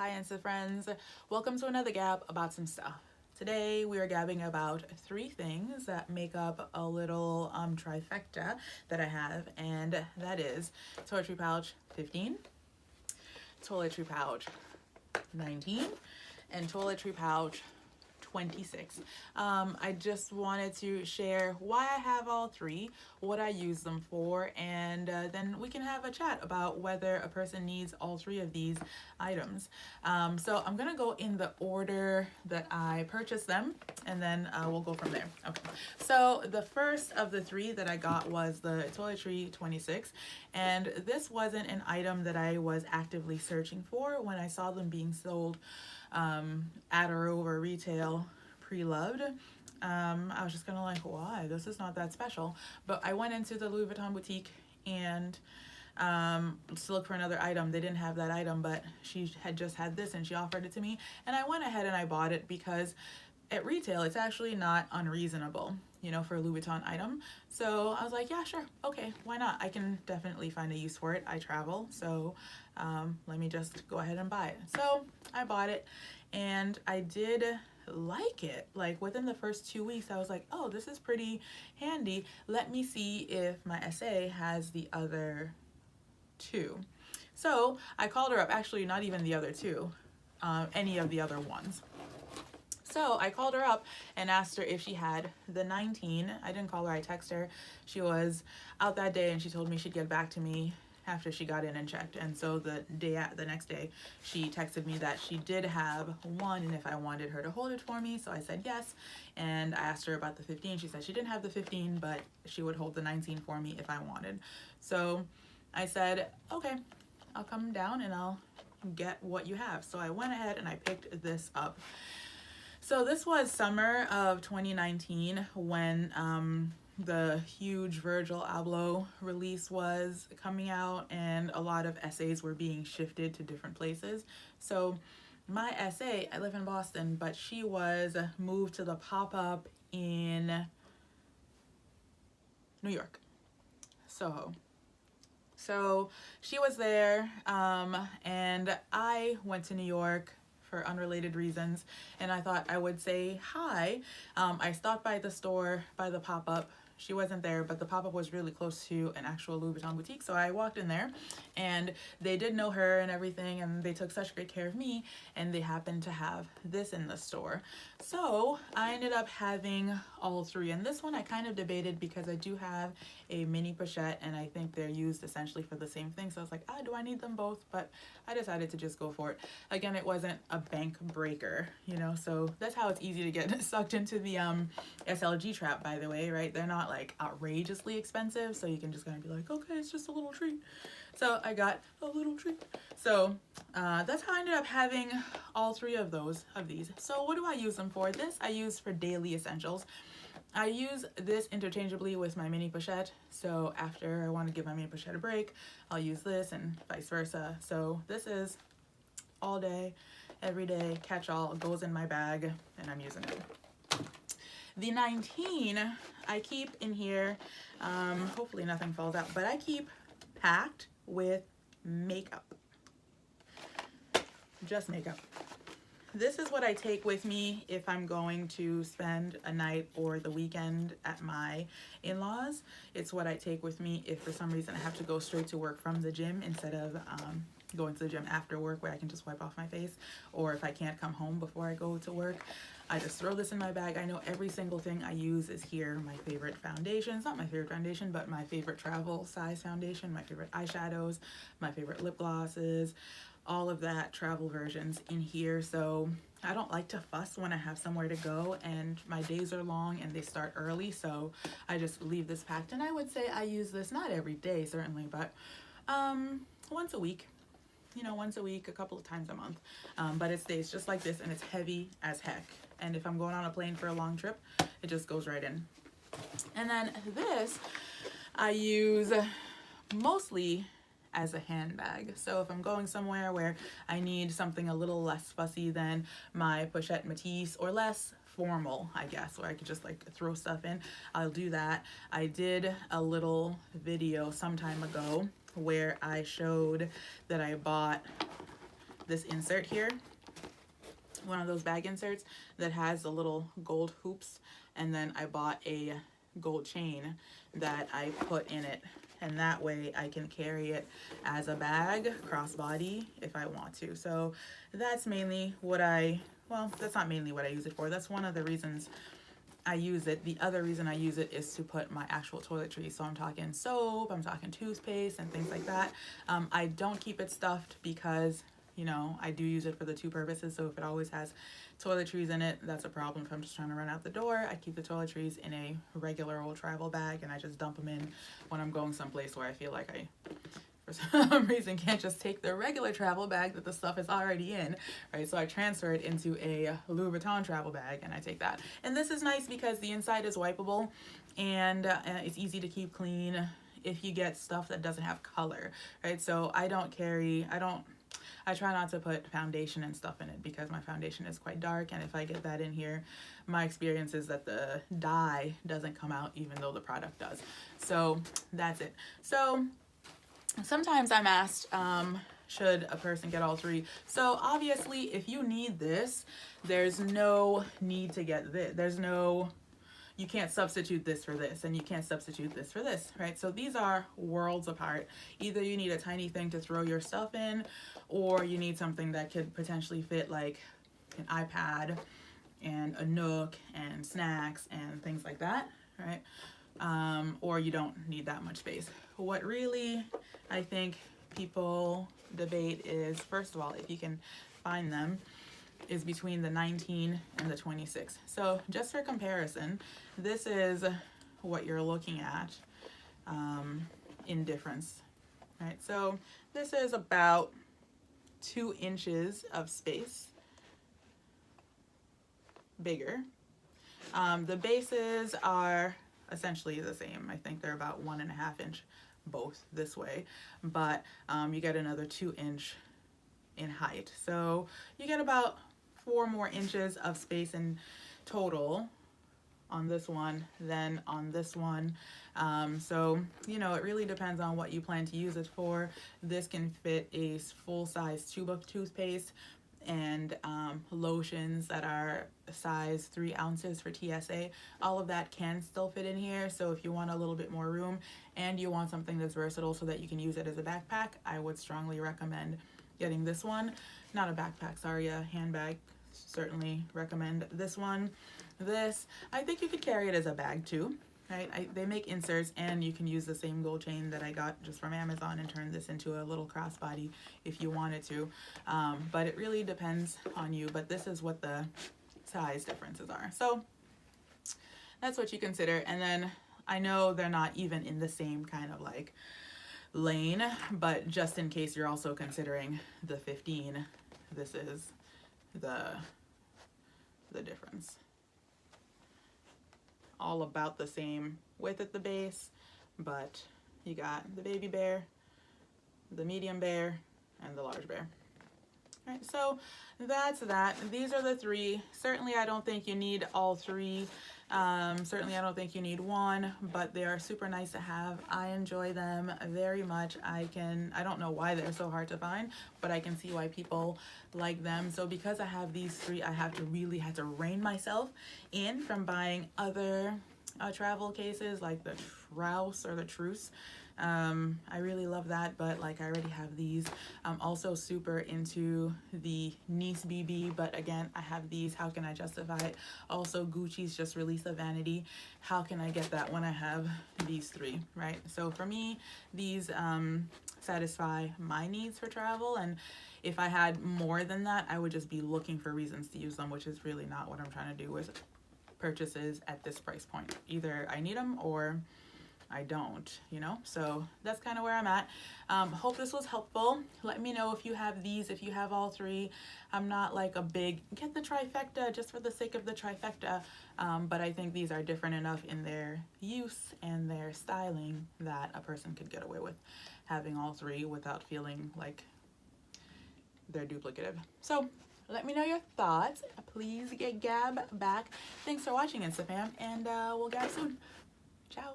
Hi Insta friends, welcome to another gab about some stuff. Today we are gabbing about three things that make up a little trifecta that I have, and that is toiletry pouch 15, toiletry pouch 19, and toiletry pouch 26. I just wanted to share why I have all three, what I use them for, and then we can have a chat about whether a person needs all three of these items. So I'm gonna go in the order that I purchased them, and then we'll go from there. Okay. So the first of the three that I got was the Toiletry 26, and this wasn't an item that I was actively searching for when I saw them being sold at or over retail pre-loved. I was just kind of like, why? This is not that special. But I went into the Louis Vuitton boutique and to look for another item. They didn't have that item, but she had just had this and she offered it to me. And I went ahead and I bought it because at retail, it's actually not unreasonable, for a Louis Vuitton item. So I was like, yeah, sure. Okay, why not? I can definitely find a use for it. I travel, so let me just go ahead and buy it. So I bought it and I did like it. Like within the first 2 weeks, I was like, oh, this is pretty handy. Let me see if my SA has the other two. So I called her up, actually not even the other two, any of the other ones. So I called her up and asked her if she had the 19. I didn't call her, I texted her. She was out that day and she told me she'd get back to me after she got in and checked. And so the next day, she texted me that she did have one and if I wanted her to hold it for me. So I said yes. And I asked her about the 15. She said she didn't have the 15, but she would hold the 19 for me if I wanted. So I said, okay, I'll come down and I'll get what you have. So I went ahead and I picked this up. So this was summer of 2019 when the huge Virgil Abloh release was coming out and a lot of essays were being shifted to different places. So my essay, I live in Boston, but she was moved to the pop-up in New York, Soho. So she was there and I went to New York for unrelated reasons, and I thought I would say hi. I stopped by the store, by the pop-up. She wasn't there, but the pop-up was really close to an actual Louis Vuitton boutique, so I walked in there, and they did know her and everything, and they took such great care of me, and they happened to have this in the store. So I ended up having all three, and this one I kind of debated because I do have a mini pochette, and I think they're used essentially for the same thing, so I was like, do I need them both? But I decided to just go for it. Again, it wasn't a bank breaker, so that's how it's easy to get sucked into the SLG trap, by the way, right? They're not like outrageously expensive, so you can just kind of be like, okay, it's just a little treat. So I got a little treat. So that's how I ended up having all three of these. So what do I use them for? This I use for daily essentials. I use this interchangeably with my mini pochette. So after I want to give my mini pochette a break, I'll use this and vice versa. So this is all day, every day, catch all, goes in my bag, and I'm using it. The 19 I keep in here, hopefully nothing falls out, but I keep packed with makeup. Just makeup. This is what I take with me if I'm going to spend a night or the weekend at my in-laws. It's what I take with me if for some reason I have to go straight to work from the gym instead of going to the gym after work where I can just wipe off my face, or if I can't come home before I go to work. I just throw this in my bag. I know every single thing I use is here. My favorite foundations, not my favorite foundation, but my favorite travel size foundation, my favorite eyeshadows, my favorite lip glosses, all of that, travel versions in here. So I don't like to fuss when I have somewhere to go and my days are long and they start early, so I just leave this packed. And I would say I use this not every day certainly, but once a week, a couple of times a month. But it stays just like this and it's heavy as heck. And if I'm going on a plane for a long trip, it just goes right in. And then this I use mostly as a handbag. So if I'm going somewhere where I need something a little less fussy than my pochette Matisse, or less formal, I guess, where I could just like throw stuff in, I'll do that. I did a little video some time ago where I showed that I bought this insert here, one of those bag inserts that has the little gold hoops, and then I bought a gold chain that I put in it, and that way I can carry it as a bag crossbody if I want to. So that's mainly what well, that's not mainly what I use it for. That's one of the reasons I use it. The other reason I use it is to put my actual toiletries. So I'm talking soap, I'm talking toothpaste and things like that. I don't keep it stuffed because, you know, I do use it for the two purposes. So if it always has toiletries in it, that's a problem. If I'm just trying to run out the door, I keep the toiletries in a regular old travel bag and I just dump them in when I'm going someplace where I feel like I, for some reason, can't just take the regular travel bag that the stuff is already in, right? So I transfer it into a Louis Vuitton travel bag and I take that. And this is nice because the inside is wipeable and it's easy to keep clean if you get stuff that doesn't have color, right? So I try not to put foundation and stuff in it because my foundation is quite dark, and if I get that in here, my experience is that the dye doesn't come out even though the product does. So that's it. So sometimes I'm asked, should a person get all three? So obviously, if you need this, there's no need to get this. You can't substitute this for this, and you can't substitute this for this, right? So these are worlds apart. Either you need a tiny thing to throw your stuff in, or you need something that could potentially fit like an iPad and a Nook and snacks and things like that, right? Or you don't need that much space. What really I think people debate is, first of all, if you can find them, is between the 19 and the 26. So just for comparison, this is what you're looking at in difference, right? So this is about 2 inches of space bigger. The bases are essentially the same. I think they're about 1.5 inch both this way, but you get another 2 inch in height. So you get about 4 more inches of space in total on this one than on this one. So, you know, it really depends on what you plan to use it for. This can fit a full-size tube of toothpaste and lotions that are size 3 ounces for TSA. All of that can still fit in here. So if you want a little bit more room and you want something that's versatile so that you can use it as a backpack, I would strongly recommend getting this one. Not a backpack, sorry, a handbag. Certainly recommend this one. This, I think you could carry it as a bag too, right? They make inserts, and you can use the same gold chain that I got just from Amazon and turn this into a little crossbody if you wanted to. But it really depends on you, but this is what the size differences are. So that's what you consider. And then I know they're not even in the same kind of like lane, but just in case you're also considering the 15, this is the difference. All about the same width at the base, but you got the baby bear, the medium bear, and the large bear. All right, so that's that. These are the 3. Certainly I don't think you need all 3. Certainly I don't think you need one, but they are super nice to have. I enjoy them very much. I don't know why they're so hard to find, but I can see why people like them. So because I have these 3, I have to rein myself in from buying other travel cases like the Trouse or the Truce. I really love that, but like I already have these. I'm also super into the Nice BB, but again, I have these. How can I justify it? Also, Gucci's just released a vanity. How can I get that when I have these 3, right? So for me, these satisfy my needs for travel, and if I had more than that, I would just be looking for reasons to use them, which is really not what I'm trying to do with purchases at this price point. Either I need them or I don't, you know? So that's kind of where I'm at. Hope this was helpful. Let me know if you have these, if you have all 3. I'm not like a big, get the trifecta just for the sake of the trifecta, but I think these are different enough in their use and their styling that a person could get away with having all 3 without feeling like they're duplicative. So let me know your thoughts. Please get Gab back. Thanks for watching, Instafam, and we'll gab soon. Ciao.